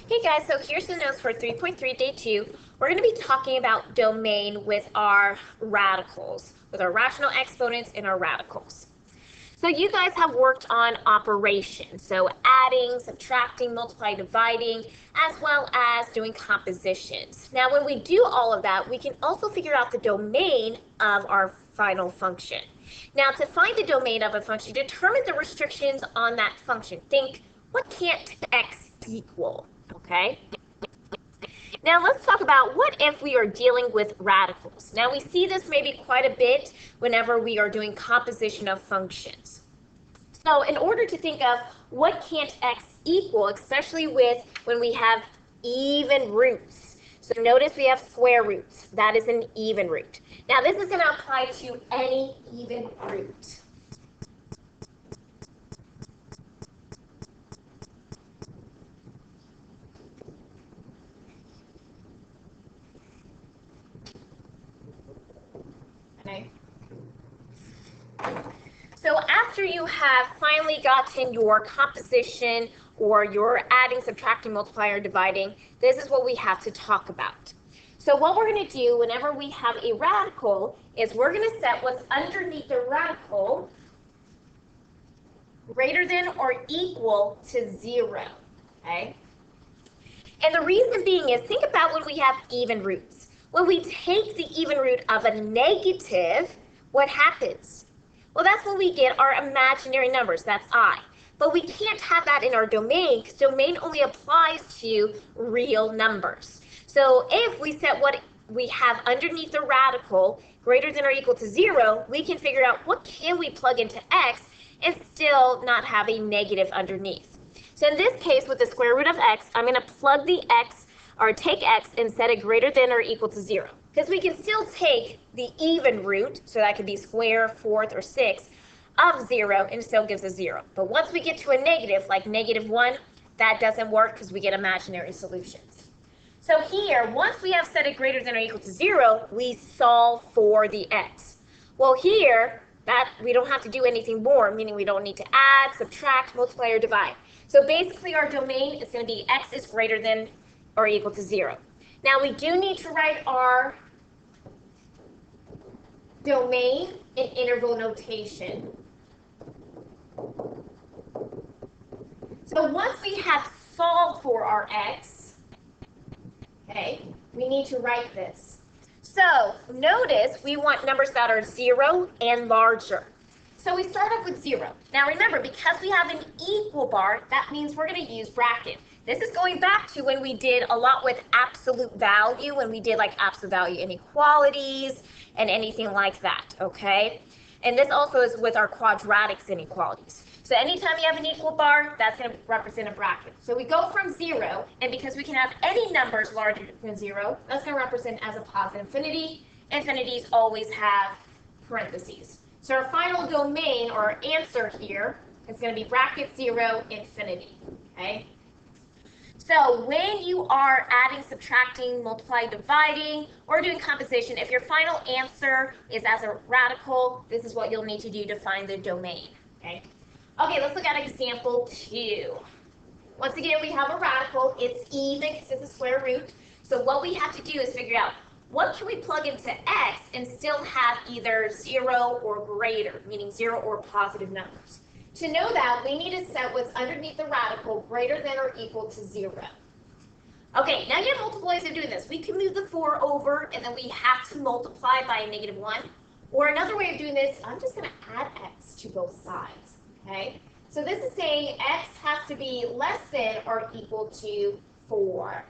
Hey guys, so here's the notes for 3.3 day 2. We're going to be talking about domain with our radicals, with our rational exponents and our radicals. So you guys have worked on operations, so adding, subtracting, multiplying, dividing, as well as doing compositions. Now when we do all of that, we can also figure out the domain of our final function. Now to find the domain of a function, determine the restrictions on that function. Think, what can't x equal? Okay. Now let's talk about what if we are dealing with radicals. Now we see this maybe quite a bit whenever we are doing composition of functions. So in order to think of what can't x equal, especially with when we have even roots. So notice we have square roots. That is an even root. Now this is going to apply to any even root. Okay. So after you have finally gotten your composition or your adding, subtracting, multiplying, or dividing, this is what we have to talk about. So what we're going to do whenever we have a radical is we're going to set what's underneath the radical greater than or equal to 0. Okay? And the reason being is, think about when we have even roots. When we take the even root of a negative, what happens? Well, that's when we get our imaginary numbers, that's I. But we can't have that in our domain, because domain only applies to real numbers. So if we set what we have underneath the radical greater than or equal to 0, we can figure out what can we plug into x and still not have a negative underneath. So in this case, with the square root of x, I'm going to plug the x, or take x, and set it greater than or equal to 0. Because we can still take the even root, so that could be square, fourth, or sixth, of 0, and it still gives us 0. But once we get to a negative, like -1, that doesn't work because we get imaginary solutions. So here, once we have set it greater than or equal to 0, we solve for the x. Well here, that we don't have to do anything more, meaning we don't need to add, subtract, multiply, or divide. So basically our domain is going to be x is greater than or equal to 0. Now we do need to write our domain in interval notation. So once we have solved for our x, okay, we need to write this. So notice we want numbers that are 0 and larger. So we start off with 0. Now remember, because we have an equal bar, that means we're going to use bracket. This is going back to when we did a lot with absolute value, when we did like absolute value inequalities and anything like that, okay? And this also is with our quadratics inequalities. So anytime you have an equal bar, that's going to represent a bracket. So we go from 0, and because we can have any numbers larger than 0, that's going to represent as a positive infinity. Infinities always have parentheses. So our final domain, or answer here, is going to be bracket 0, infinity, okay? So when you are adding, subtracting, multiplying, dividing, or doing composition, if your final answer is as a radical, this is what you'll need to do to find the domain, okay? Okay, let's look at example 2. Once again, we have a radical. It's even because it's a square root. So what we have to do is figure out what can we plug into x and still have either 0 or greater, meaning 0 or positive numbers. To know that, we need to set what's underneath the radical greater than or equal to 0. Okay, now you have multiple ways of doing this. We can move the 4 over, and then we have to multiply by a -1. Or another way of doing this, I'm just going to add x to both sides. Okay, so this is saying x has to be less than or equal to 4.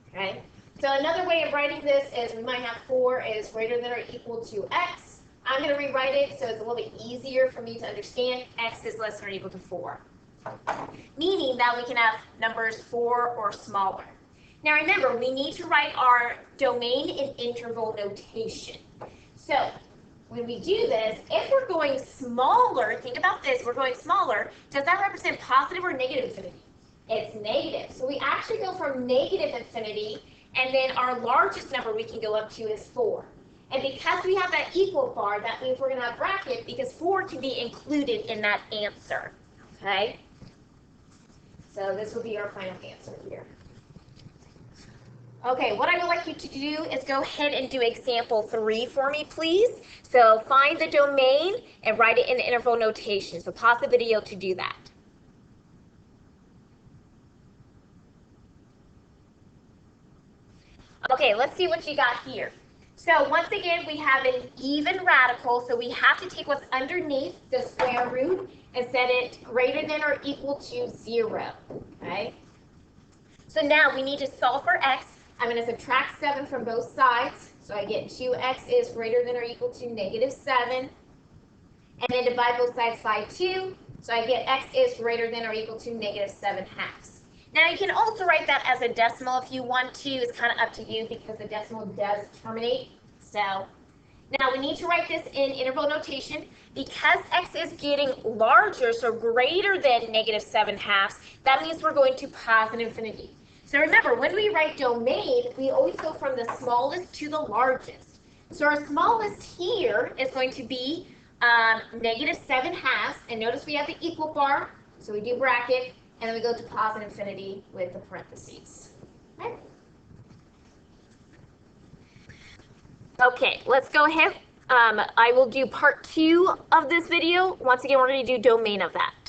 Okay, so another way of writing this is we might have 4 is greater than or equal to x. I'm going to rewrite it so it's a little bit easier for me to understand. X is less than or equal to 4, meaning that we can have numbers 4 or smaller. Now remember, we need to write our domain in interval notation. So when we do this, if we're going smaller, think about this, we're going smaller, does that represent positive or negative infinity? It's negative. So we actually go from negative infinity, and then our largest number we can go up to is 4. And because we have that equal bar, that means we're going to have bracket because 4 can be included in that answer, okay? So this will be our final answer here. Okay, what I would like you to do is go ahead and do example 3 for me, please. So find the domain and write it in interval notation. So pause the video to do that. Okay, let's see what you got here. So once again, we have an even radical, so we have to take what's underneath the square root and set it greater than or equal to 0, okay? So now we need to solve for x. I'm going to subtract 7 from both sides, so I get 2x is greater than or equal to -7, and then divide both sides by 2, so I get x is greater than or equal to -7 halves. Now you can also write that as a decimal if you want to. It's kind of up to you because the decimal does terminate. So now we need to write this in interval notation. Because x is getting larger, so greater than -7 halves, that means we're going to positive infinity. So remember, when we write domain, we always go from the smallest to the largest. So our smallest here is going to be -7 halves, and notice we have the equal bar, so we do bracket, and then we go to positive infinity with the parentheses. Okay? Okay, let's go ahead. I will do part 2 of this video. Once again, we're going to do domain of that.